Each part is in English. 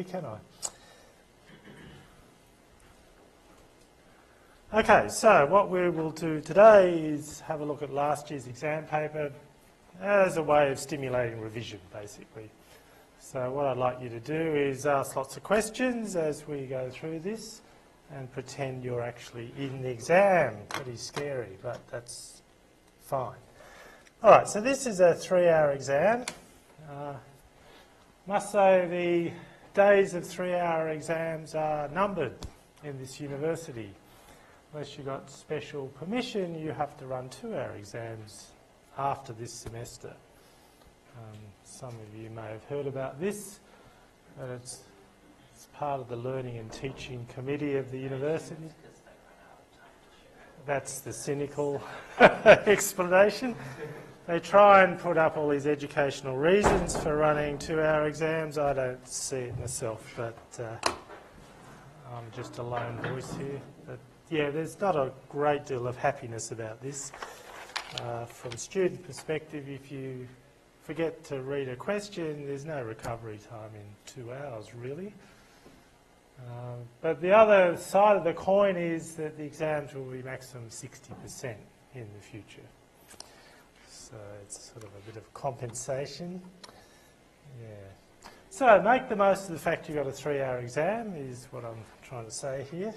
really, can I? Okay, so what we will do today is have a look at last year's exam paper as a way of stimulating revision, basically. So what I'd like you to do is ask lots of questions as we go through this and pretend you're actually in the exam. Pretty scary, but that's fine. All right, so this is a 3-hour exam. Must say the days of 3-hour exams are numbered in this university. Unless you got special permission, you have to run 2-hour exams after this semester. Some of you may have heard about this, but it's part of the Learning and Teaching Committee of the university. That's the cynical explanation. They try and put up all these educational reasons for running 2-hour exams. I don't see it myself, but I'm just a lone voice here. But yeah, there's not a great deal of happiness about this. From a student perspective, if you forget to read a question, there's no recovery time in 2 hours, really. But the other side of the coin is that the exams will be maximum 60% in the future. So it's sort of a bit of compensation. Yeah. So make the most of the fact you've got a 3-hour exam is what I'm trying to say here.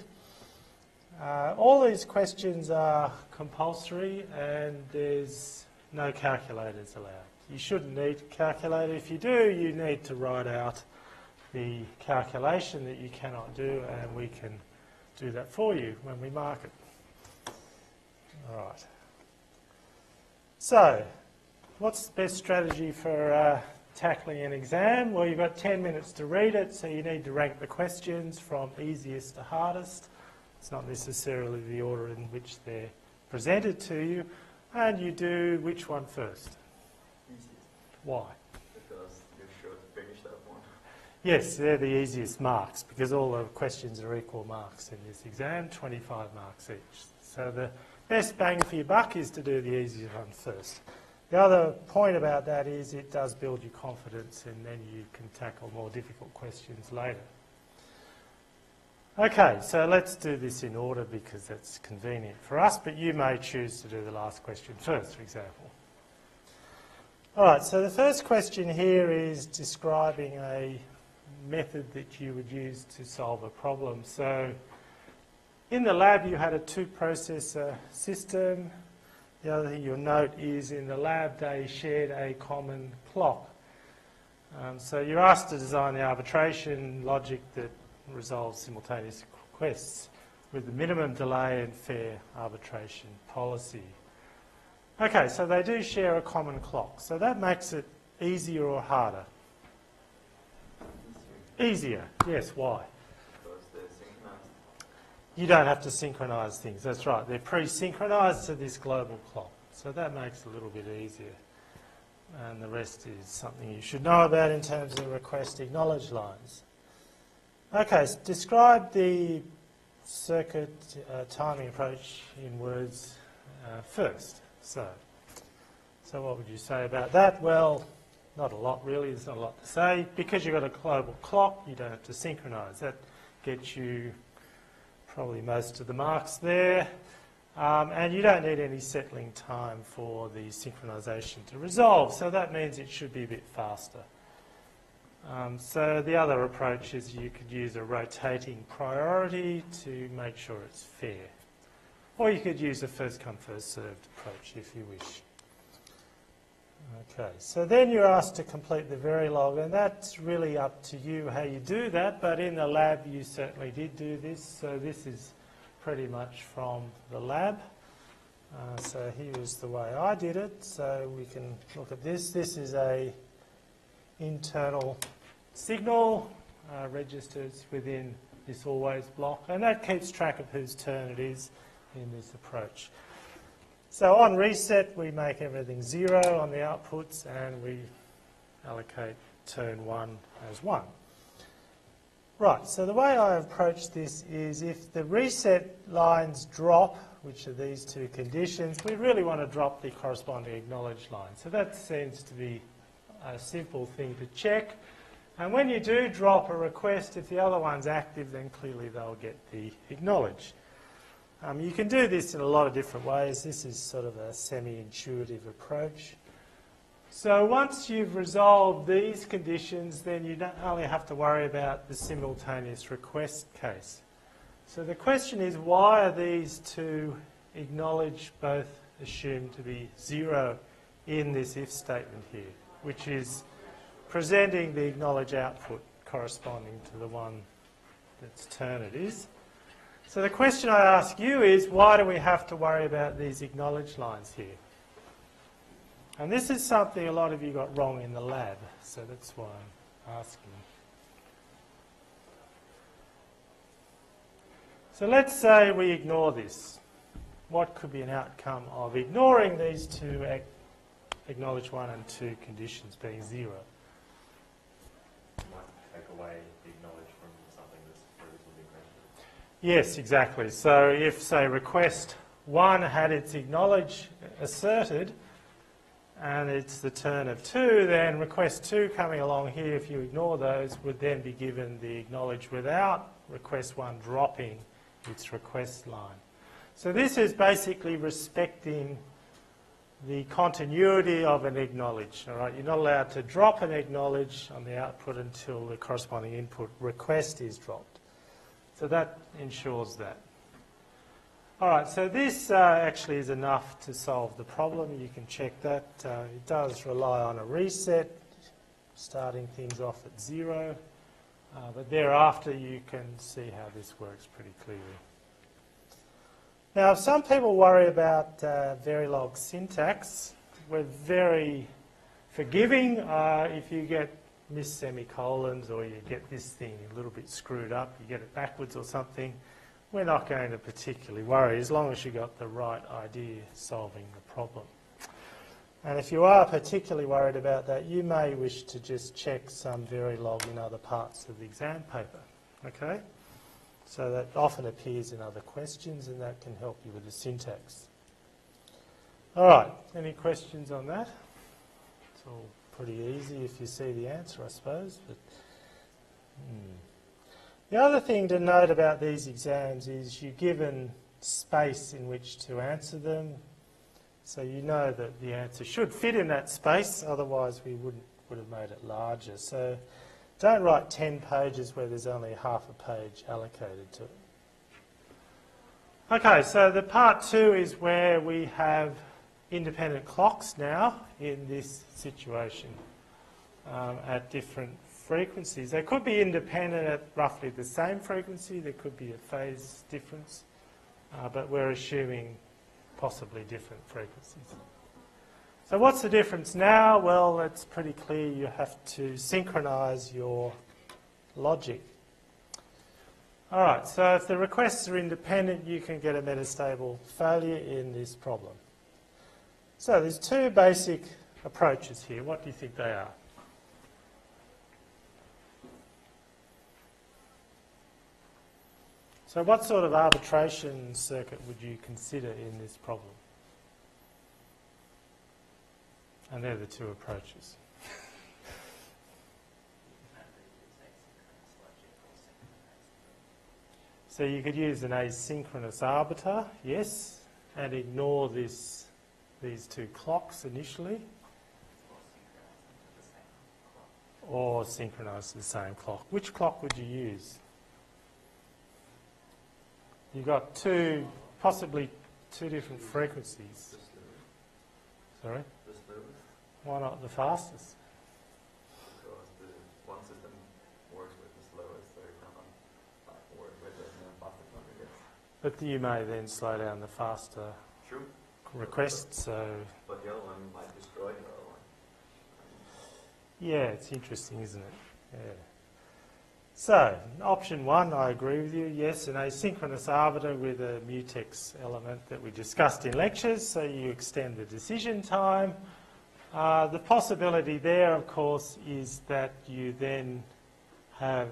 All these questions are compulsory and there's no calculators allowed. You shouldn't need a calculator. If you do, you need to write out the calculation that you cannot do, and we can do that for you when we mark it. All right. So, what's the best strategy for tackling an exam? Well, you've got 10 minutes to read it, so you need to rank the questions from easiest to hardest. It's not necessarily the order in which they're presented to you. And you do which one first? Easiest. Why? Because you're sure to finish that one. Yes, they're the easiest marks because all the questions are equal marks in this exam, 25 marks each. So the best bang for your buck is to do the easiest one first. The other point about that is it does build your confidence and then you can tackle more difficult questions later. Okay, so let's do this in order because that's convenient for us, but you may choose to do the last question first, for example. All right, so the first question here is describing a method that you would use to solve a problem. So in the lab you had a 2-processor system. The other thing you'll note is in the lab they shared a common clock. So you're asked to design the arbitration logic that resolves simultaneous requests with the minimum delay and fair arbitration policy. Okay, so they do share a common clock. So that makes it easier or harder? Easier. Yes, why? Because they're synchronized. You don't have to synchronise things, that's right. They're pre-synchronised to this global clock. So that makes it a little bit easier. And the rest is something you should know about in terms of request acknowledge lines. Okay, so describe the circuit timing approach in words first. So what would you say about that? Well, not a lot really, there's not a lot to say. Because you've got a global clock, you don't have to synchronise. That gets you probably most of the marks there. And you don't need any settling time for the synchronisation to resolve, so that means it should be a bit faster. So the other approach is you could use a rotating priority to make sure it's fair. Or you could use a first come first served approach if you wish. Okay, so then you're asked to complete the Verilog, and that's really up to you how you do that, but in the lab you certainly did do this, so this is pretty much from the lab. So here's the way I did it, so we can look at this. This is a internal signal registers within this always block, and that keeps track of whose turn it is in this approach. So on reset we make everything 0 on the outputs and we allocate turn 1 as 1. Right, so the way I approach this is if the reset lines drop, which are these two conditions, we really want to drop the corresponding acknowledge line. So that seems to be a simple thing to check. And when you do drop a request, if the other one's active, then clearly they'll get the acknowledge. You can do this in a lot of different ways. This is sort of a semi-intuitive approach. So once you've resolved these conditions, then you don't only have to worry about the simultaneous request case. So the question is, why are these two acknowledge both assumed to be 0 in this if statement here, which is presenting the acknowledge output corresponding to the one that's turn it is. So the question I ask you is, why do we have to worry about these acknowledge lines here? And this is something a lot of you got wrong in the lab, so that's why I'm asking. So let's say we ignore this. What could be an outcome of ignoring these two acknowledge 1 and 2 conditions being 0? Might take away the acknowledge from something that's previously been granted. Yes, exactly. So if, say, request 1 had its acknowledge asserted, and it's the turn of 2, then request 2 coming along here, if you ignore those, would then be given the acknowledge without request 1 dropping its request line. So this is basically respecting the continuity of an acknowledge. All right? You're not allowed to drop an acknowledge on the output until the corresponding input request is dropped. So that ensures that. All right, so this actually is enough to solve the problem. You can check that. It does rely on a reset, starting things off at 0. But thereafter, you can see how this works pretty clearly. Now, some people worry about Verilog syntax. We're very forgiving if you get missed semicolons or you get this thing a little bit screwed up, you get it backwards or something. We're not going to particularly worry as long as you got the right idea solving the problem. And if you are particularly worried about that, you may wish to just check some Verilog in other parts of the exam paper. Okay? So that often appears in other questions, and that can help you with the syntax. All right, any questions on that? It's all pretty easy if you see the answer, I suppose. But, The other thing to note about these exams is you're given space in which to answer them. So you know that the answer should fit in that space, otherwise we would have made it larger. So don't write 10 pages where there's only half a page allocated to it. Okay, so the part 2 is where we have independent clocks now in this situation at different frequencies. They could be independent at roughly the same frequency. There could be a phase difference, but we're assuming possibly different frequencies. So what's the difference now? Well, it's pretty clear. You have to synchronize your logic. All right, so if the requests are independent, you can get a metastable failure in this problem. So there's two basic approaches here. What do you think they are? So what sort of arbitration circuit would you consider in this problem? And they're the two approaches. So you could use an asynchronous arbiter, yes, and ignore these two clocks initially. Or synchronise the same clock. Which clock would you use? You've got possibly two different frequencies. Sorry? The slowest. Why not the fastest? Because the one system works with the slowest, so you cannot work with the fastest one, I guess. But you may then slow down the faster True. request, so... But the other one might destroy the other one. Yeah, it's interesting, isn't it? Yeah. So, option 1, I agree with you. Yes, an asynchronous arbiter with a mutex element that we discussed in lectures, so you extend the decision time. The possibility there, of course, is that you then have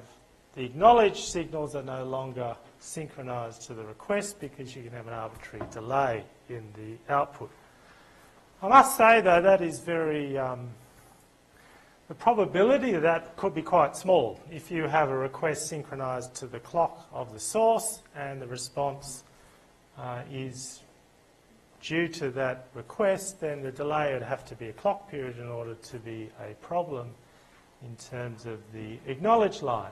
the acknowledged signals are no longer synchronized to the request because you can have an arbitrary delay in the output. I must say, though, that is very The probability of that could be quite small if you have a request synchronized to the clock of the source and the response is due to that request, then the delay would have to be a clock period in order to be a problem in terms of the acknowledge line.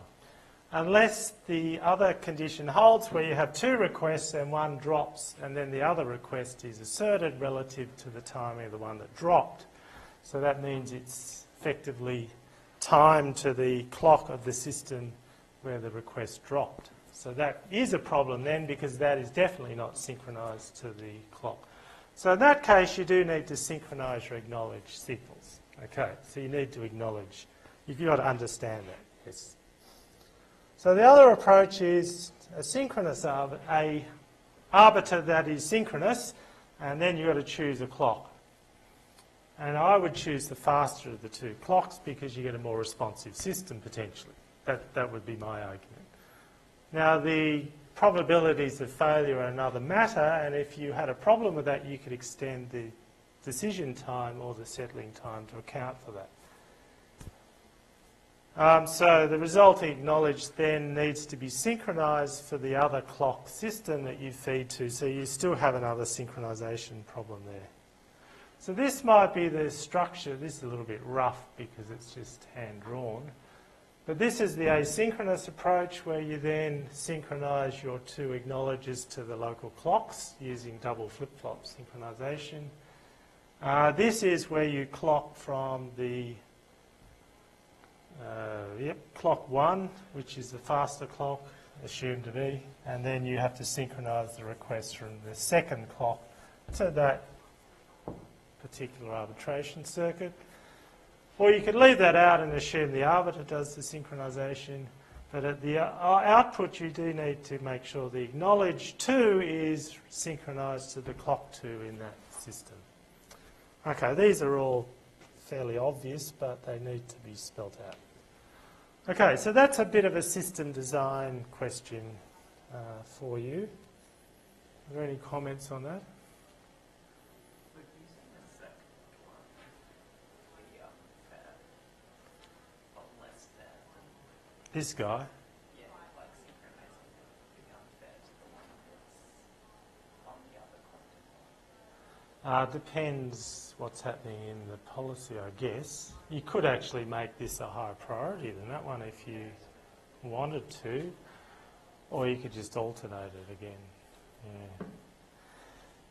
Unless the other condition holds where you have two requests and one drops and then the other request is asserted relative to the timing of the one that dropped. So that means it's effectively timed to the clock of the system where the request dropped. So that is a problem then, because that is definitely not synchronized to the clock. So in that case, you do need to synchronize your acknowledge signals. Okay, so you need to acknowledge. You've got to understand that, yes. So the other approach is a synchronous arbiter that is synchronous, and then you've got to choose a clock. And I would choose the faster of the two clocks because you get a more responsive system potentially. That would be my argument. Now the probabilities of failure are another matter, and if you had a problem with that, you could extend the decision time or the settling time to account for that. So the resulting acknowledge then needs to be synchronized for the other clock system that you feed to, so you still have another synchronization problem there. So this might be the structure. This is a little bit rough because it's just hand-drawn. But this is the asynchronous approach where you then synchronize your two acknowledges to the local clocks using double flip-flop synchronization. This is where you clock from the clock 1, which is the faster clock, assumed to be, and then you have to synchronize the request from the second clock to that particular arbitration circuit. Or you could leave that out and assume the arbiter does the synchronization, but at the output you do need to make sure the acknowledge 2 is synchronized to the clock 2 in that system. Okay, these are all fairly obvious, but they need to be spelt out. Okay, so that's a bit of a system design question for you. Are there any comments on that? This guy? Yeah, like synchronizing the unfair to the one that's on the other clock. Depends what's happening in the policy, I guess. You could actually make this a higher priority than that one if you wanted to, or you could just alternate it again. Yeah.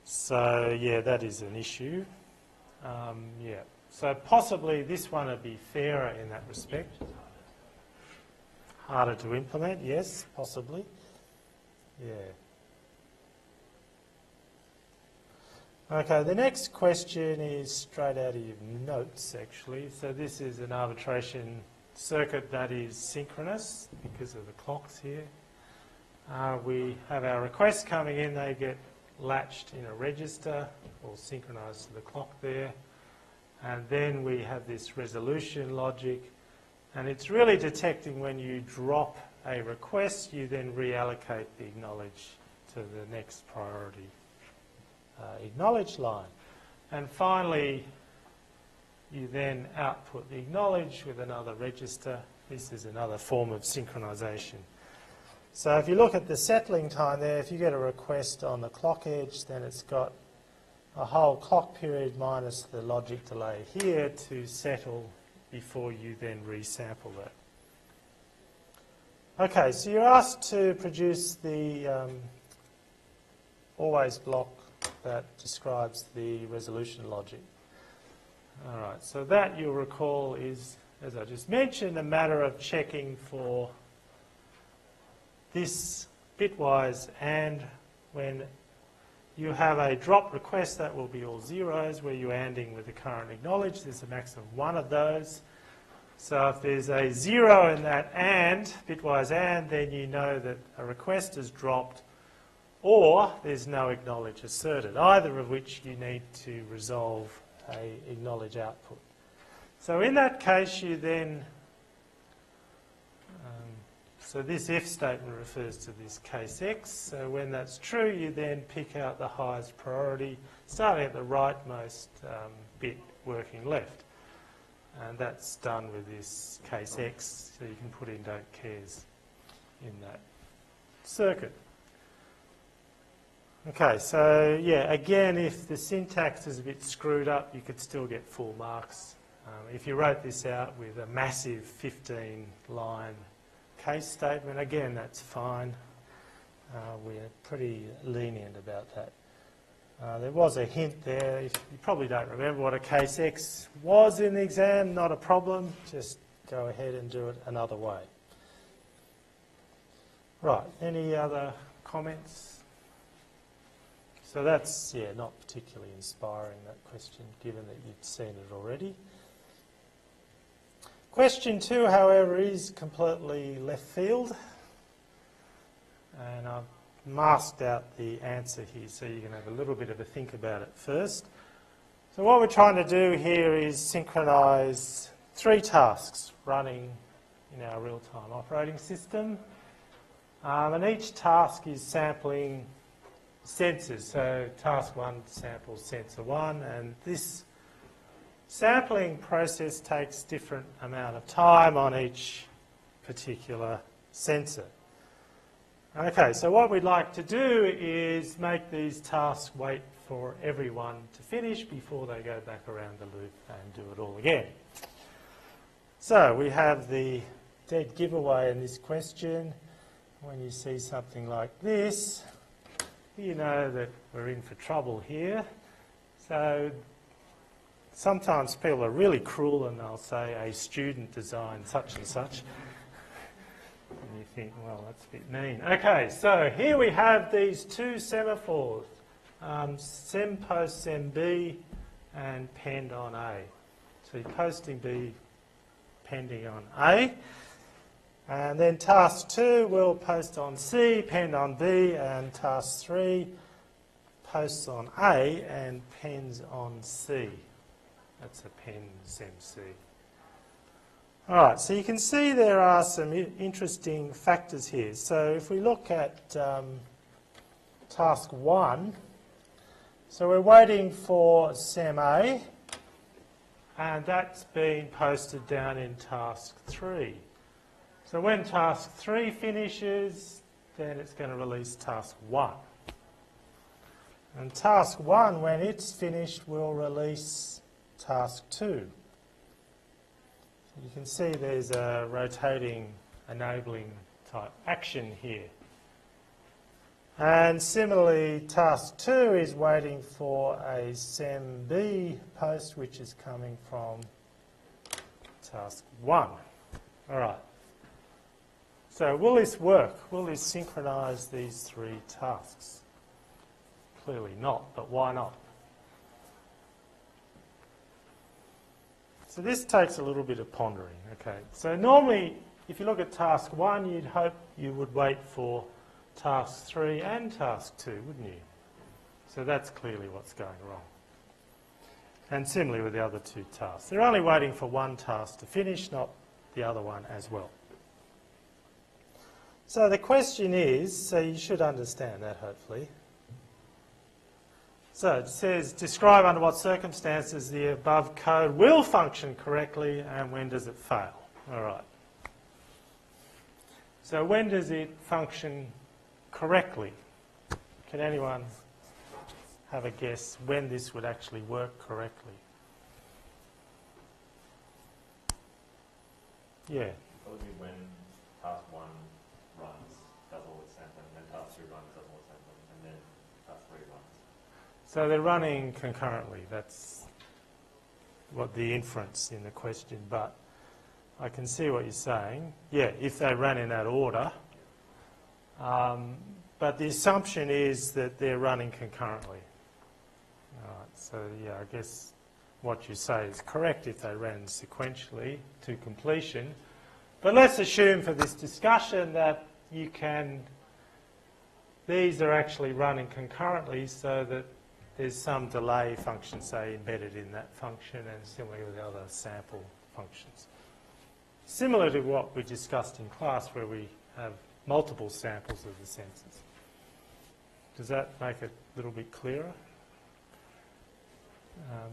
So, yeah, that is an issue. Yeah. So possibly this one would be fairer in that respect. Harder to implement, yes, possibly. Yeah. Okay, the next question is straight out of your notes, actually. So this is an arbitration circuit that is synchronous because of the clocks here. We have our requests coming in, they get latched in a register or synchronized to the clock there. And then we have this resolution logic. And it's really detecting when you drop a request, you then reallocate the acknowledge to the next priority acknowledge line. And finally, you then output the acknowledge with another register. This is another form of synchronization. So if you look at the settling time there, if you get a request on the clock edge, then it's got a whole clock period minus the logic delay here to settle before you then resample that. Okay, so you're asked to produce the always block that describes the resolution logic. All right, so that you'll recall is, as I just mentioned, a matter of checking for this bitwise and when you have a drop request, that will be all zeros where you're ANDing with the current acknowledge. There's a maximum of one of those. So if there's a 0 in that AND, bitwise AND, then you know that a request is dropped or there's no acknowledge asserted, either of which you need to resolve a acknowledge output. So in that case, you then, so this if statement refers to this case X. So when that's true, you then pick out the highest priority, starting at the rightmost bit working left. And that's done with this case X, so you can put in don't cares in that circuit. Okay, so yeah, again, if the syntax is a bit screwed up, you could still get full marks. If you wrote this out with a massive 15-line case statement, again, that's fine. We're pretty lenient about that. There was a hint there. You probably don't remember what a case X was in the exam, not a problem. Just go ahead and do it another way. Right, any other comments? So that's, yeah, not particularly inspiring, that question, given that you've seen it already. Question 2, however, is completely left field. And I've masked out the answer here, so you can have a little bit of a think about it first. So what we're trying to do here is synchronise 3 tasks running in our real-time operating system. And each task is sampling sensors. So task 1 samples sensor 1, and this sampling process takes different amount of time on each particular sensor. Okay, so what we'd like to do is make these tasks wait for everyone to finish before they go back around the loop and do it all again. So we have the dead giveaway in this question. When you see something like this, you know that we're in for trouble here. So sometimes people are really cruel and they'll say a student designed such and such. And you think, well, that's a bit mean. Okay, so here we have these 2 semaphores, sem post sem B and pend on A. So you're posting B, pending on A. And then task 2 will post on C, pend on B, and task 3 posts on A and pens on C. That's a pend sem C. All right, so you can see there are some interesting factors here. So if we look at task 1, so we're waiting for sem A, and that's been posted down in task 3. So when task 3 finishes, then it's going to release task 1. And task 1, when it's finished, will release task 2. You can see there's a rotating, enabling type action here. And similarly, task 2 is waiting for a sem B post, which is coming from task 1. All right. So will this work? Will this synchronise these 3 tasks? Clearly not, but why not? So this takes a little bit of pondering. Okay. So normally, if you look at task 1, you'd hope you would wait for task 3 and task 2, wouldn't you? So that's clearly what's going wrong. And similarly with the other 2 tasks. They're only waiting for one task to finish, not the other one as well. So the question is, so you should understand that hopefully. So it says, describe under what circumstances the above code will function correctly and when does it fail. All right. So when does it function correctly? Can anyone have a guess when this would actually work correctly? Yeah. Probably when task 1 runs, does all its sampling, and then task 2 runs, does all its sampling, and then task 3 runs. So they're running concurrently. That's what the inference in the question, but I can see what you're saying. Yeah, if they ran in that order. But the assumption is that they're running concurrently. All right, so yeah, I guess what you say is correct if they ran sequentially to completion. But let's assume for this discussion that you can, these are actually running concurrently so that there's some delay function, say, embedded in that function, and similarly with the other sample functions. Similar to what we discussed in class where we have multiple samples of the sensors. Does that make it a little bit clearer?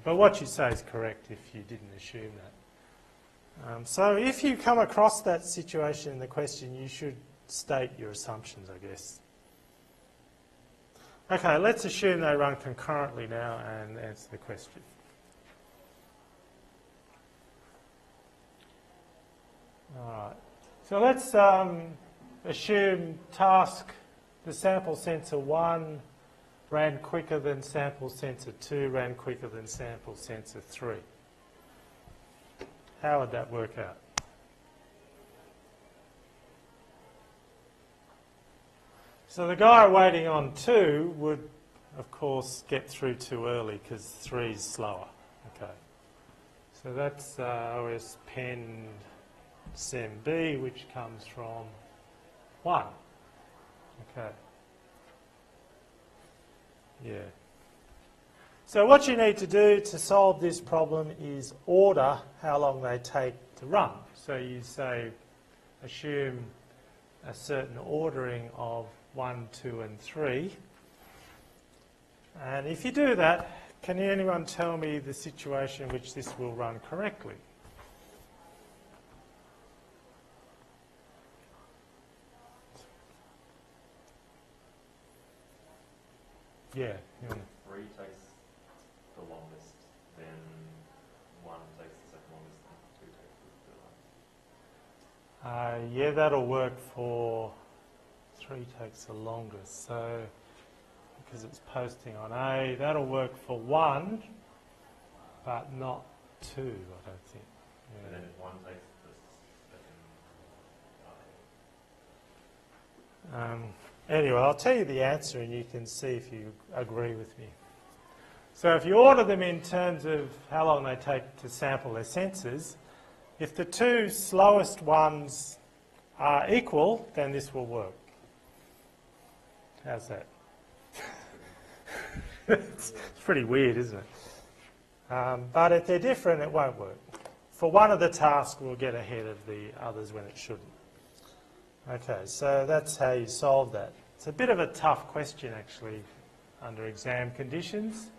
But what you say is correct if you didn't assume that. So if you come across that situation in the question, you should state your assumptions, I guess. Okay, let's assume they run concurrently now and answer the question. Alright, so let's assume the sample sensor 1 ran quicker than sample sensor 2 ran quicker than sample sensor 3. How would that work out? So the guy waiting on 2 would, of course, get through too early because 3 is slower. Okay. So that's OS Pen SEM-B, which comes from 1. Okay. Yeah. So what you need to do to solve this problem is order how long they take to run. So you say, assume a certain ordering of 1, 2 and 3. And if you do that, can anyone tell me the situation in which this will run correctly? Yeah. You wanna- 3 takes the longest, then 1 takes the second longest, then 2 takes the third longest. yeah, that'll work for 3 takes the longest. So, because it's posting on A, that'll work for 1, but not 2, I don't think. And Yeah. then 1 takes the second. Anyway, I'll tell you the answer and you can see if you agree with me. So if you order them in terms of how long they take to sample their sensors, if the 2 slowest ones are equal, then this will work. How's that? It's pretty weird, isn't it? But if they're different, it won't work. For one of the tasks, we'll get ahead of the others when it shouldn't. Okay, so that's how you solve that. It's a bit of a tough question, actually, under exam conditions.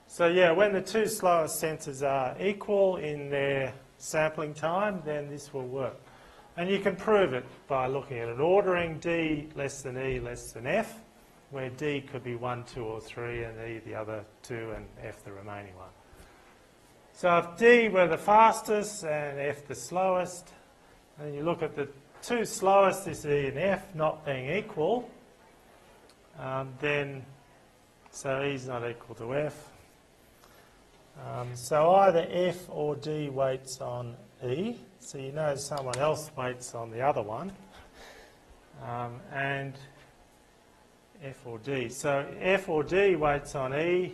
So yeah, when the 2 slowest sensors are equal in their sampling time, then this will work. And you can prove it by looking at it. Ordering D less than E less than F, where D could be 1, 2 or 3 and E the other 2 and F the remaining one. So if D were the fastest and F the slowest, and you look at the 2 slowest, this E and F not being equal, then so E is not equal to F. So either F or D waits on E, so you know someone else waits on the other one, and F or D. So F or D waits on E.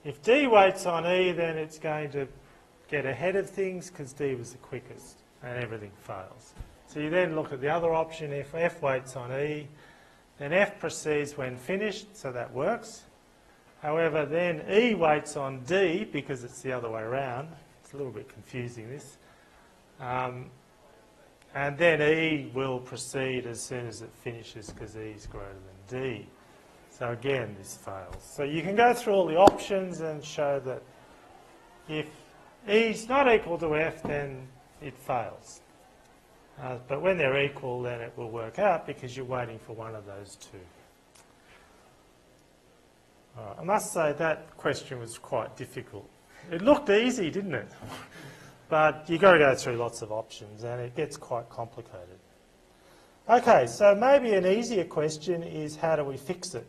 If D waits on E, then it's going to get ahead of things because D was the quickest, and everything fails. So you then look at the other option. If F waits on E, then F proceeds when finished, so that works. However, then E waits on D because it's the other way around. It's a little bit confusing, this. And then E will proceed as soon as it finishes because E is greater than D. So again, this fails. So you can go through all the options and show that if E is not equal to F, then it fails. But when they're equal, then it will work out because you're waiting for one of those 2. I must say that question was quite difficult. It looked easy, didn't it? But you've got to go through lots of options and it gets quite complicated. Okay, so maybe an easier question is how do we fix it?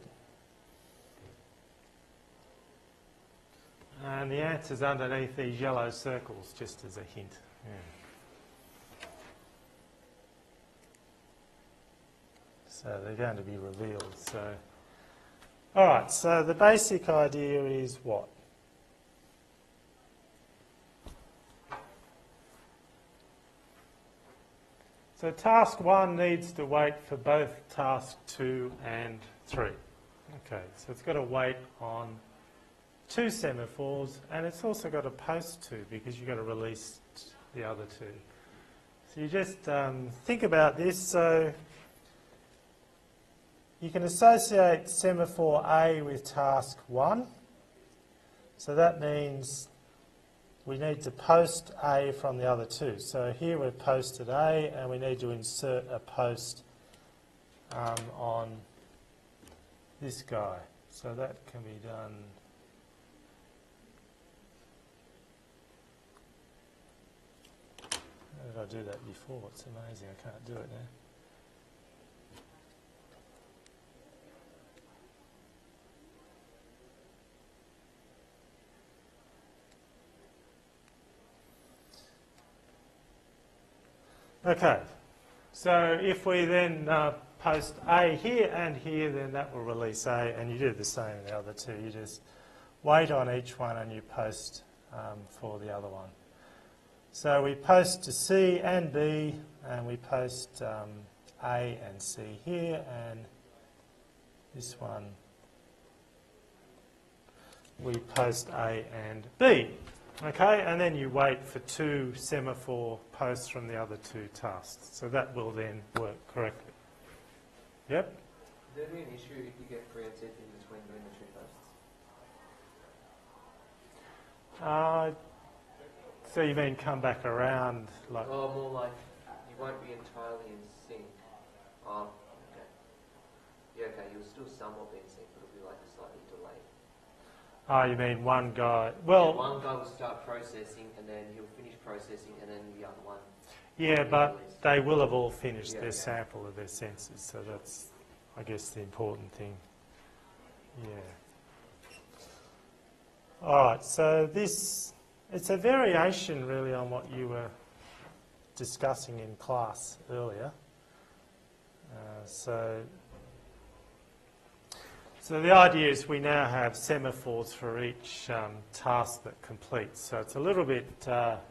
And the answer's underneath these yellow circles, just as a hint. Yeah. So they're going to be revealed. So, all right, so the basic idea is what? So task 1 needs to wait for both task 2 and 3. Okay, so it's got to wait on 2 semaphores, and it's also got to post 2 because you've got to release the other 2. So you just think about this. So you can associate semaphore A with task 1. So that means we need to post A from the other two. So here we've posted A, and we need to insert a post on this guy. So that can be done. How did I do that before? It's amazing, I can't do it now. Okay, so if we then post A here and here, then that will release A, and you do the same in the other two. You just wait on each one and you post for the other one. So we post to C and B, and we post A and C here, and this one we post A and B. Okay, and then you wait for 2 semaphore posts from the other 2 tasks. So that will then work correctly. Yep? Would there be an issue if you get preempted in between doing the 2 posts? So you mean come back around like... Or more like you won't be entirely in sync. Oh, okay. Yeah, okay, you'll still somewhat be in sync, but it'll be like slightly delayed. Oh, you mean one guy... Yeah, Well, one guy will start processing, and then he'll finish processing, and then the other one. yeah, will but release. they will have all finished Yeah, their okay. sample of their sensors, so that's, I guess, the important thing. Yeah. All right, so this, it's a variation really on what you were discussing in class earlier. So the idea is we now have semaphores for each task that completes. So it's a little bit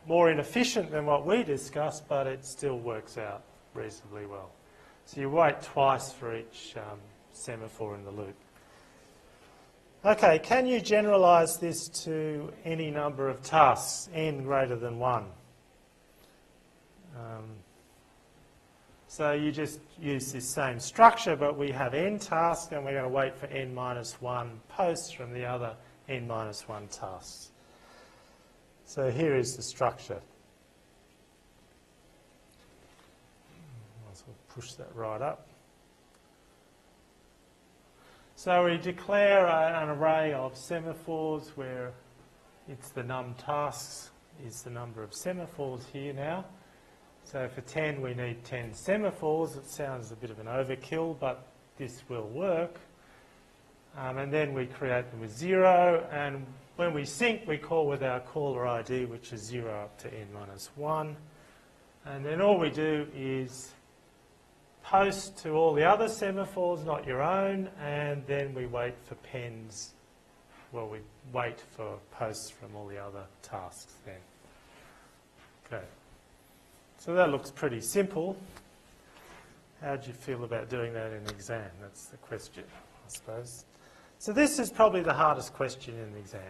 more inefficient than what we discussed, but it still works out reasonably well. So you wait twice for each semaphore in the loop. Okay, can you generalise this to any number of tasks, n greater than 1? So you just use this same structure, but we have n tasks, and we're going to wait for n minus 1 posts from the other n minus 1 tasks. So here is the structure. I'll sort of push that right up. So we declare an array of semaphores where it's the num tasks is the number of semaphores here now. So for 10 we need 10 semaphores. It sounds a bit of an overkill, but this will work. And then we create them with 0, and when we sync we call with our caller ID, which is 0 up to n minus 1. And then all we do is post to all the other semaphores, not your own, and then we wait for pens. Well, we wait for posts from all the other tasks then. Okay. So that looks pretty simple. How do you feel about doing that in the exam? That's the question, I suppose. So this is probably the hardest question in the exam,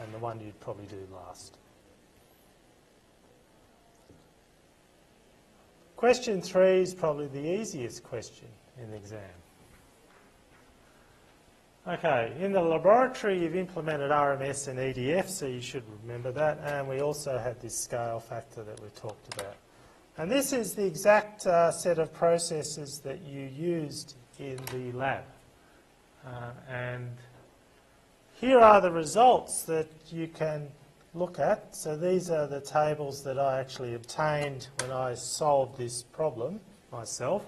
and the one you'd probably do last. Question 3 is probably the easiest question in the exam. Okay, in the laboratory you've implemented RMS and EDF, so you should remember that, and we also had this scale factor that we talked about. And this is the exact set of processes that you used in the lab. And here are the results that you can look at. So these are the tables that I actually obtained when I solved this problem myself.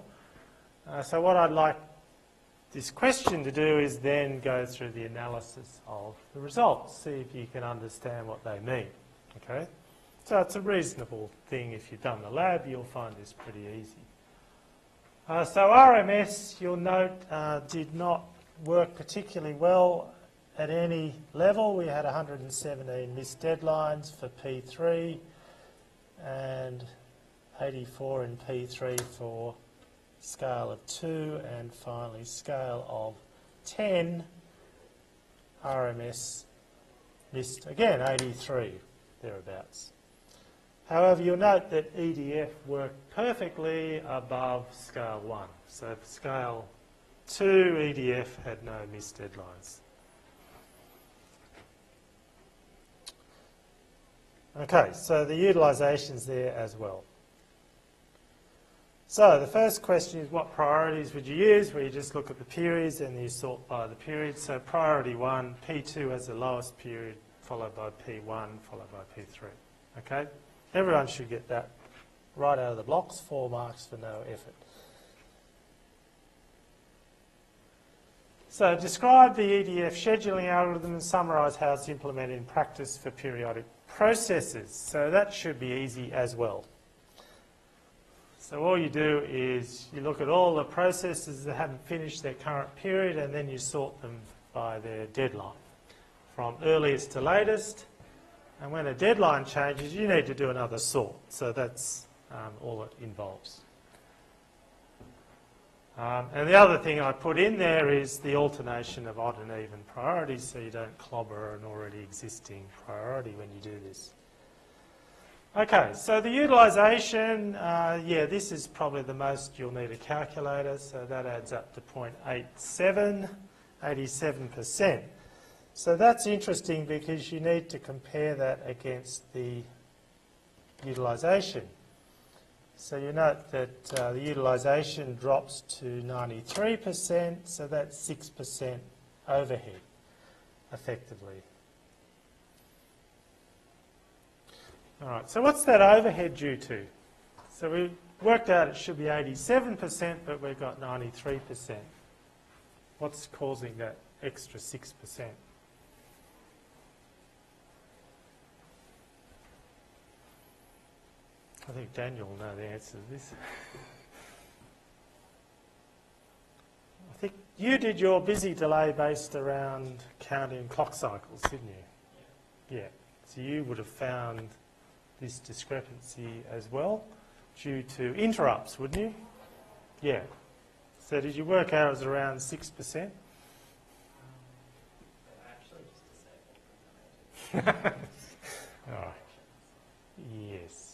So what I'd like this question to do is then go through the analysis of the results, see if you can understand what they mean. Okay? So it's a reasonable thing. If you've done the lab, you'll find this pretty easy. So RMS, you'll note, did not work particularly well at any level. We had 117 missed deadlines for P3 and 84 in P3 for scale of 2, and finally scale of 10, RMS missed again 83, thereabouts. However, you'll note that EDF worked perfectly above scale 1. So for scale 2, EDF had no missed deadlines. Okay, so the utilisation's there as well. So the first question is, what priorities would you use? Where you just look at the periods and you sort by the period. So priority 1, P2 as the lowest period, followed by P1, followed by P3. Okay? Everyone should get that right out of the blocks, 4 marks for no effort. So describe the EDF scheduling algorithm and summarise how it's implemented in practice for periodic processes. So that should be easy as well. So all you do is you look at all the processes that haven't finished their current period and then you sort them by their deadline, from earliest to latest. And when a deadline changes, you need to do another sort. So that's all it involves. And the other thing I put in there is the alternation of odd and even priorities, so you don't clobber an already existing priority when you do this. Okay, so the utilisation, yeah, this is probably the most you'll need a calculator, so that adds up to 0.87, 87%. So that's interesting because you need to compare that against the utilisation. So you note that the utilisation drops to 93%, so that's 6% overhead, effectively. All right, so what's that overhead due to? So we worked out it should be 87%, but we've got 93%. What's causing that extra 6%? I think Daniel will know the answer to this. I think you did your busy delay based around counting clock cycles, didn't you? Yeah. So you would have found this discrepancy as well due to interrupts, wouldn't you? Yeah. So did you work out it was around 6%? Actually, just disabled. All right. Yes.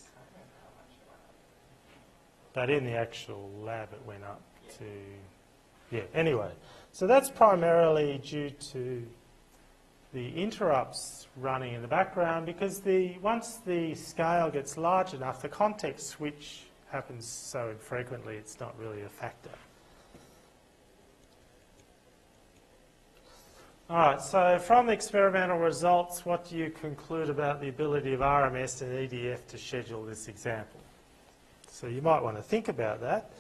But in the actual lab it went up to, yeah, anyway. So that's primarily due to the interrupts running in the background because once the scale gets large enough, the context switch happens so infrequently it's not really a factor. All right, so from the experimental results, what do you conclude about the ability of RMS and EDF to schedule this example? So you might want to think about that,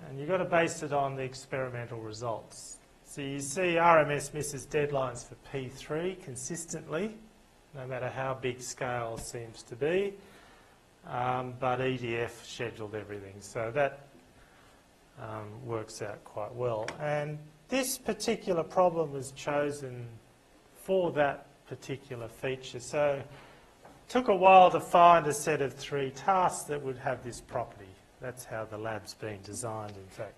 and you've got to base it on the experimental results. So you see RMS misses deadlines for P3 consistently, no matter how big scale seems to be, but EDF scheduled everything. So that works out quite well. And this particular problem was chosen for that particular feature. So it took a while to find a set of 3 tasks that would have this property. That's how the lab's been designed, in fact.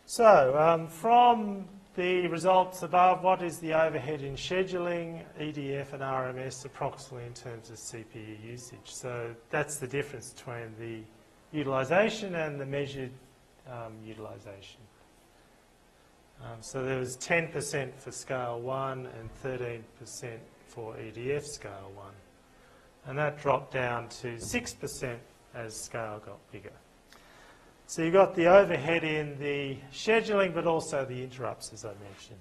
So, from the results above, what is the overhead in scheduling, EDF and RMS approximately in terms of CPU usage? So that's the difference between the utilisation and the measured utilisation. So there was 10% for scale 1 and 13% for EDF scale 1. And that dropped down to 6% as scale got bigger. So you got the overhead in the scheduling, but also the interrupts, as I mentioned.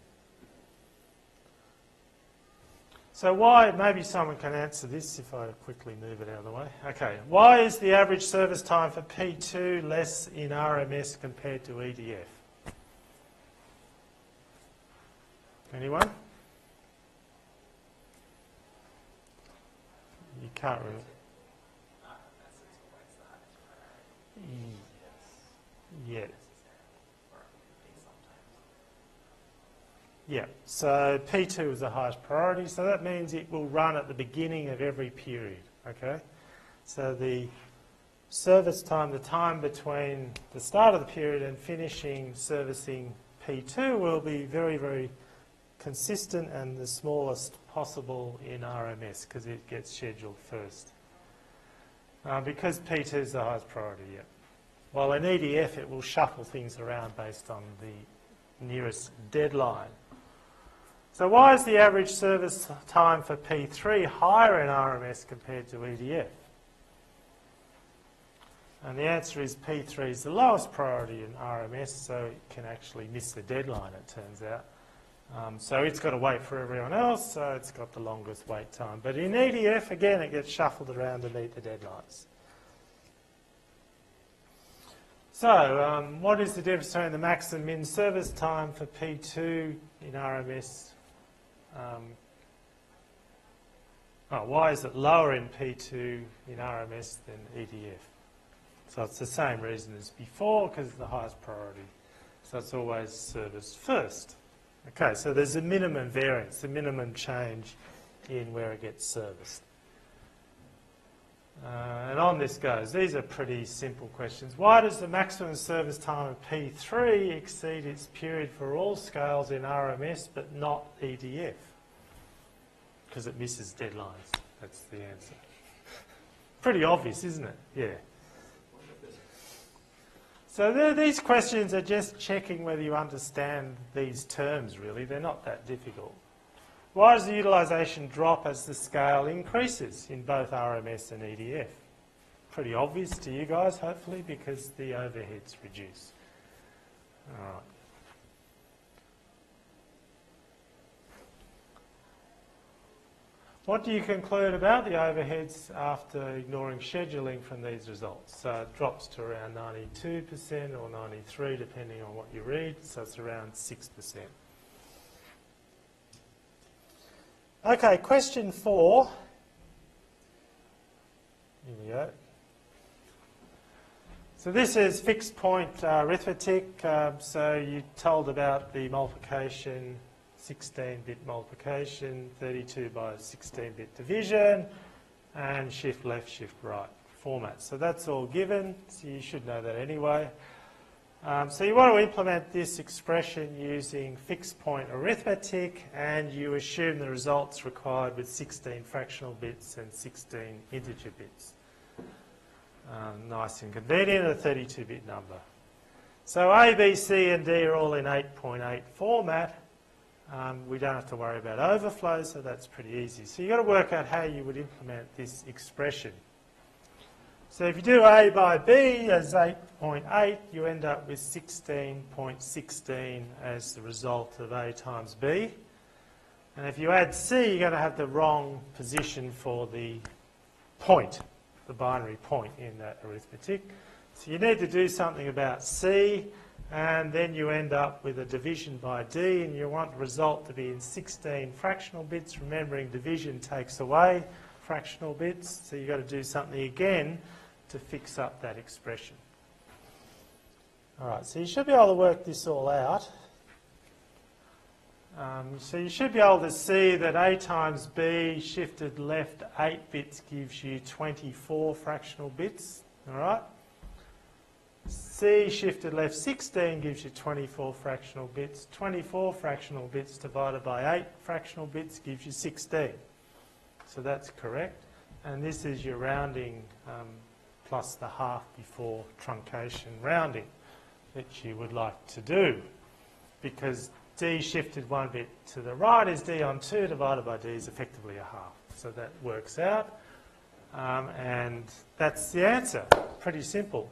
So why, maybe someone can answer this if I quickly move it out of the way. Okay, why is the average service time for P2 less in RMS compared to EDF? Anyone? You can't remember. Yeah. Yeah, so P2 is the highest priority, so that means it will run at the beginning of every period, okay? So the service time, the time between the start of the period and finishing servicing P2 will be very, very consistent and the smallest possible in RMS because it gets scheduled first. Because P2 is the highest priority, yeah. While in EDF it will shuffle things around based on the nearest deadline. So why is the average service time for P3 higher in RMS compared to EDF? And the answer is P3 is the lowest priority in RMS, so it can actually miss the deadline, it turns out. So it's got to wait for everyone else, so it's got the longest wait time. But in EDF, again, it gets shuffled around to meet the deadlines. So what is the difference between the max and min service time for P2 in RMS? Why is it lower in P2 in RMS than EDF? So it's the same reason as before, because it's the highest priority. So it's always serviced first. Okay, so there's a minimum variance, a minimum change in where it gets serviced. And on this goes. These are pretty simple questions. Why does the maximum service time of P3 exceed its period for all scales in RMS but not EDF? Because it misses deadlines. That's the answer. Pretty obvious, isn't it? Yeah. So these questions are just checking whether you understand these terms, really. They're not that difficult. Why does the utilisation drop as the scale increases in both RMS and EDF? Pretty obvious to you guys, hopefully, because the overheads reduce. All right. What do you conclude about the overheads after ignoring scheduling from these results? So it drops to around 92% or 93%, depending on what you read, so it's around 6%. Okay, question 4. Here we go. So this is fixed point arithmetic. So you're told about the multiplication, 16-bit multiplication, 32 by 16-bit division, and shift left, shift right format. So that's all given, so you should know that anyway. So you want to implement this expression using fixed point arithmetic, and you assume the results required with 16 fractional bits and 16 integer bits. Nice and convenient, a 32-bit number. So A, B, C and D are all in 8.8 format. We don't have to worry about overflow, so that's pretty easy. So you've got to work out how you would implement this expression. So if you do A by B as 8.8, you end up with 16.16 as the result of A times B. And if you add C, you're going to have the wrong position for the point, the binary point in that arithmetic. So you need to do something about C, and then you end up with a division by D, and you want the result to be in 16 fractional bits, remembering division takes away fractional bits, so you've got to do something again to fix up that expression. All right, so you should be able to work this all out. So you should be able to see that A times B shifted left 8 bits gives you 24 fractional bits, all right? C shifted left 16 gives you 24 fractional bits. 24 fractional bits divided by 8 fractional bits gives you 16. So that's correct. And this is your rounding plus the half before truncation rounding that you would like to do, because D shifted 1 bit to the right is D on 2 divided by D is effectively a half. So that works out, and that's the answer. Pretty simple.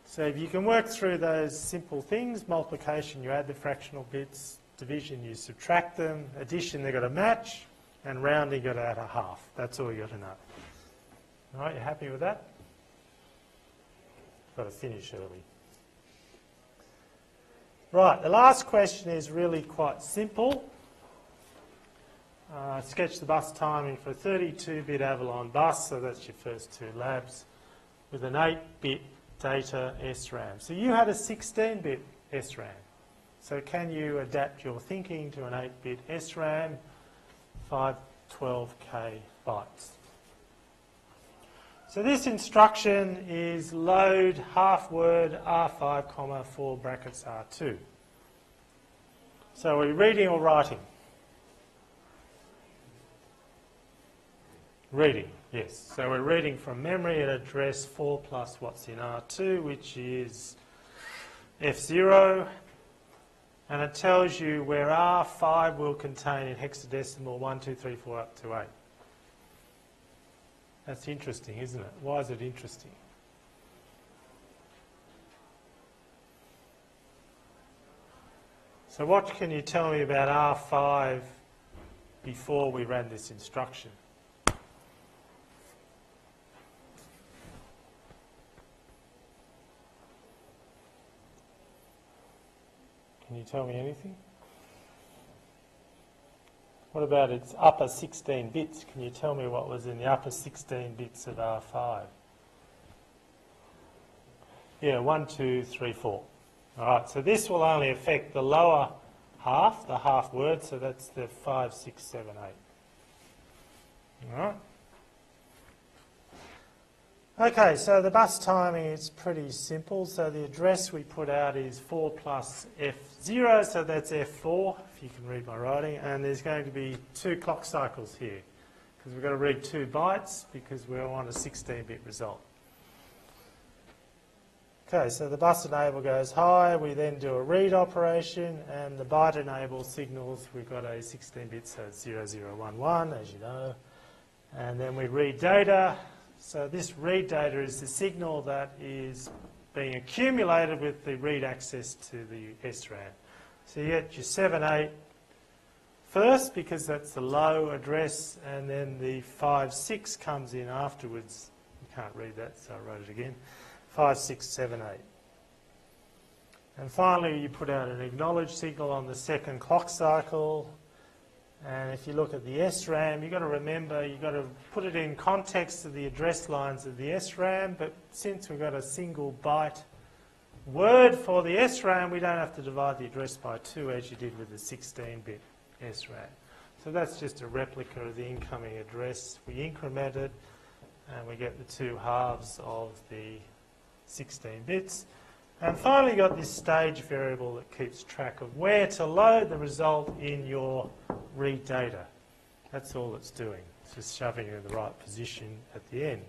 So if you can work through those simple things, multiplication you add the fractional bits, division you subtract them, addition they've got to match, and rounding you've got to add a half. That's all you've got to know. All right, you happy with that? Got to finish early. Right, the last question is really quite simple. Sketch the bus timing for a 32-bit Avalon bus, so that's your first 2 labs, with an 8-bit data SRAM. So you had a 16-bit SRAM. So can you adapt your thinking to an 8-bit SRAM, 512K bytes? So this instruction is load half word R5, comma 4 brackets R2. So are we reading or writing? Reading, yes. So we're reading from memory at address 4 plus what's in R2, which is F0, and it tells you where R5 will contain in hexadecimal 1, 2, 3, 4 up to 8. That's interesting, isn't it? Why is it interesting? So what can you tell me about R5 before we ran this instruction? Can you tell me anything? What about its upper 16 bits? Can you tell me what was in the upper 16 bits of R5? Yeah, 1, 2, 3, 4. All right, so this will only affect the lower half, the half word, so that's the 5, 6, 7, 8. All right. Okay, so the bus timing is pretty simple. So the address we put out is 4 plus F0, so that's F4, if you can read my writing. And there's going to be 2 clock cycles here, because we've got to read 2 bytes, because we want a 16-bit result. Okay, so the bus enable goes high, we then do a read operation, and the byte enable signals, we've got a 16-bit, so it's 0011, as you know. And then we read data. So this read data is the signal that is being accumulated with the read access to the SRAM. So you get your 7, 8 first, because that's the low address, and then the 5, 6 comes in afterwards. You can't read that, so I wrote it again. 5, 6, 7, 8. And finally, you put out an acknowledge signal on the second clock cycle. And if you look at the SRAM, you've got to remember, you've got to put it in context of the address lines of the SRAM, but since we've got a single byte word for the SRAM, we don't have to divide the address by 2 as you did with the 16-bit SRAM. So that's just a replica of the incoming address. We increment it, and we get the 2 halves of the 16 bits. And finally, you've got this stage variable that keeps track of where to load the result in your read data. That's all it's doing. It's just shoving it in the right position at the end.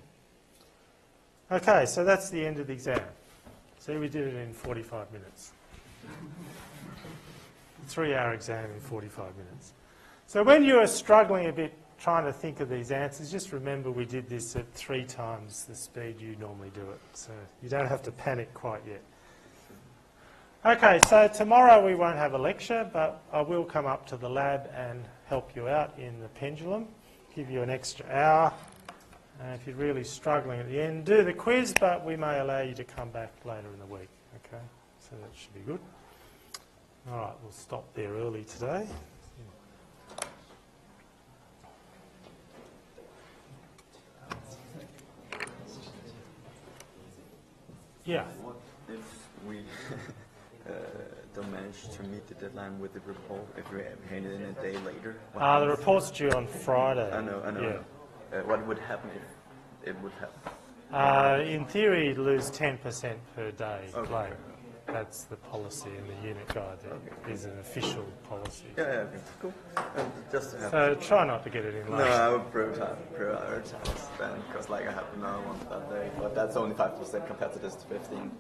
Okay, so that's the end of the exam. See, we did it in 45 minutes. 3-hour exam in 45 minutes. So when you are struggling a bit trying to think of these answers, just remember we did this at 3 times the speed you normally do it. So you don't have to panic quite yet. Okay, so tomorrow we won't have a lecture, but I will come up to the lab and help you out in the pendulum, give you an extra hour. And if you're really struggling at the end, do the quiz, but we may allow you to come back later in the week. Okay, so that should be good. All right, we'll stop there early today. Yeah. What if we don't manage to meet the deadline with the report, if we hand it in a day later? The report's due on Friday. I know. Yeah. What would happen if it would happen? In theory, you'd lose 10% per day Okay. claim. That's the policy in the unit guide. There is an official policy. Yeah, okay, cool. Just to have. So try not to get it in No, late. I would prioritize then, because like I have another one that day, but that's only 5% compared to this 15.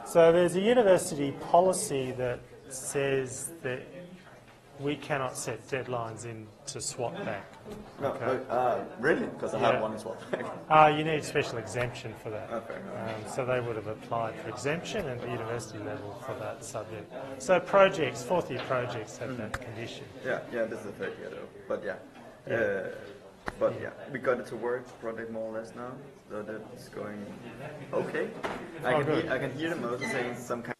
So there's a university policy that says that we cannot set deadlines in to swap back. No, Okay. really? Because I Yeah. have one as well. You need special exemption for that. Okay. So they would have applied for exemption at the university level for that subject. So projects, 4th-year projects have that condition. Yeah, this is the 3rd year though. But yeah. Yeah. But yeah, we got it to work, project more or less now, so that's going okay. I Oh, good. can hear the motor saying some kind